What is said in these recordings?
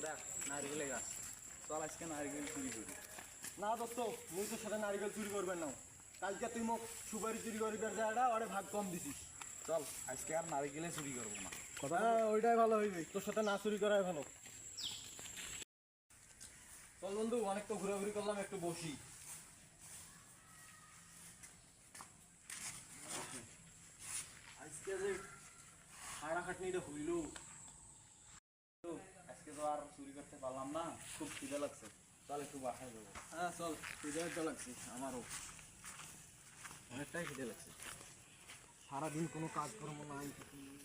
দেখ নারকেলের গাছ, চল আজকে নারকেল চুরি করি। না দোস্ত মুই তোর সাথে নারিকেল চুরি করবেন না। কালকে তুই মোক সুপারি চুরি করিবার জায়গাটা ওরে ভাগ কম দিছিস। চল আজকে আর নারকেলে চুরি করবো না। কথা ওইটাই ভালো হইবে, তোর সাথে না চুরি করাই ভালো। চল বন্ধু, অনেক তো ঘোরাঘুরি করলাম, একটু বসি। আজকে যে খাটাখাটনিটা হইল, আজকে তো আর চুরি করতে পারলাম না, খুব খিদে লাগছে, চল একটু বাসায় যাবো। হ্যাঁ চল, খিদে তো লাগছে আমারও, অনেকটাই খিদে লাগছে। সারাদিন কোনো কাজকর্ম নাই, কিছু নেই,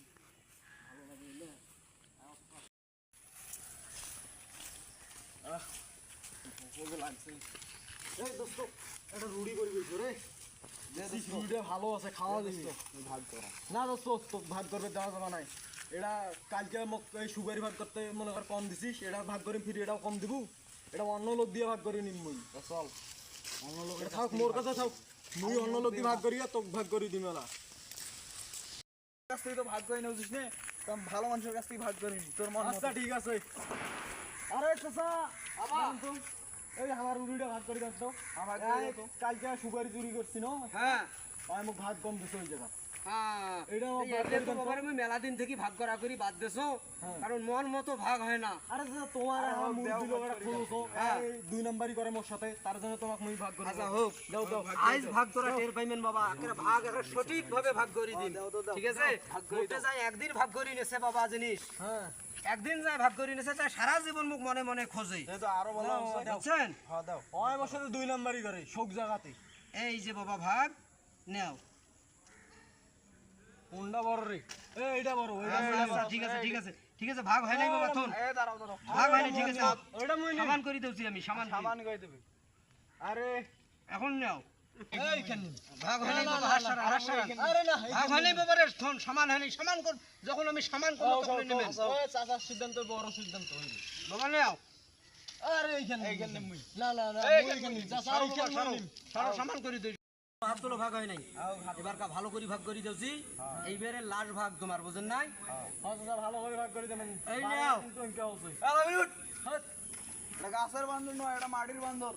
ভালো লাগে বুঝলে? ভোক লাগছে। এই দোস্ত একটা রুটি করবি তো রে, রুটিটা ভালো আছে, খাওয়া দিবি ভাগ করা। না দোস্ত, তোকে ভাগ করবে দেওয়া যাবে নাই। এটা কালকে মোক এই সুপারি ভাগ করতে মনে কর কম দিছিস, এটা ভাগ করে ফিরে এটাও কম দিব, এটা অন্য লোক দিয়ে ভাগ করে নিম মুই। চল অন্য লোক এটা থাক, মোর কাছে থাক, মুই অন্য লোক দিয়ে ভাগ করিয়া তোকে ভাগ করে দিম। এলা কাছ থেকে তো ভাগ করে নেওছিস নে, তো ভালো মানুষের কাছ থেকে ভাগ করে নি তোর মন আচ্ছা ঠিক আছে। আরে চাচা আবার এই আমার রুটিটা ভাগ করে দাও তো। আমার কালকে সুপারি চুরি করছি না, হ্যাঁ আমি মোক ভাগ কম দিছে ওই জায়গা। হ্যাঁ এটা এই এলে তো বাবার আমি মেলা দিন থেকে ভাগ করা করি বাদ দেছো, কারণ মন মতো ভাগ হয় না। আরে চাচা তোমার আমার মুখ দিল ওটা খুলছো, এই দুই নাম্বারই করে মোর সাথে, তার জন্য তোমাকে মুই ভাগ করে আচ্ছা হোক, দাও দাও। আইজ ভাগ তোরা টের পাইবেন বাবা, একেবারে ভাগ একেবারে সঠিক ভাবে ভাগ করে দিন, ঠিক আছে? ঘুরতে যাই একদিন ভাগ করে নিছে বাবা জিনিস, হ্যাঁ একদিন যায় ভাগ করে নিছে, তাই সারা জীবন মুখ মনে মনে খোঁজে, তো আরো ভালো বুঝছেন? হ্যাঁ দাও। ওই মোর সাথে দুই নাম্বারই করে শোক জায়গাতে। এই যে বাবা ভাগ নেও। কোনটা বড় রে? এইটা বড়, ওইটা আচ্ছা ঠিক আছে ঠিক আছে ঠিক আছে, ভাগ হয় নাই বাবা, থন এই দাঁড়াও দাঁড়াও, ভাগ হয় নাই, ঠিক আছে ওইটা মুই নিম। সামান করে দিচ্ছি আমি, সামান সামান করে দেবে। আরে এখন নেও। এইখানে ভাগ হয় নাই বাবা, হাত সারা, হাত সারা। আরে না ভাগ হয় নাই বাবা রে, থন সমান হয় নাই, সমান কর, যখন আমি সমান করব তখন নেবেন ওই চাচার সিদ্ধান্ত বড় সিদ্ধান্ত হইবে। বাবা নেও। আরে এইখানে এইখানে মুই। না না না এইখানে চাচা সারো বাবা, এইখানে সারো, নিম। সারো, সমান করে দিই। হাত তোলো, ভাগ হয় নাই, এবার কা ভালো করে ভাগ করে দিয়েছি, এইবারে লাস্ট ভাগ তোমার, বুঝেন নাই? হ্যাঁ চাচা ভালো করে ভাগ করে দেবেন। এই নাও। কিন্তু অঙ্কে হচ্ছে। এটা গাছের বান্দর নয়, এটা মাটির বান্দর।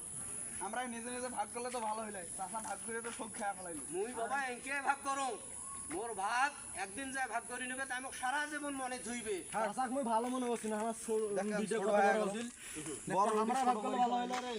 আমরা নিজে নিজে ভাগ করলে তো ভালো হইলে, চাষা ভাগ করে তো সব খেয়া ফেলাইলো। মুই বাবা এঁকে ভাগ করো, মোর ভাগ একদিন যায় ভাগ করে নেবে, তাই মোক সারা জীবন মনে ধুইবে। চাচাক মই ভালো মনে করছি না, আমার দুইটা ছোট কথা হয়ে বড় গেল। হছিল। আমরা ভাগ করলে ভালো হইলো রে।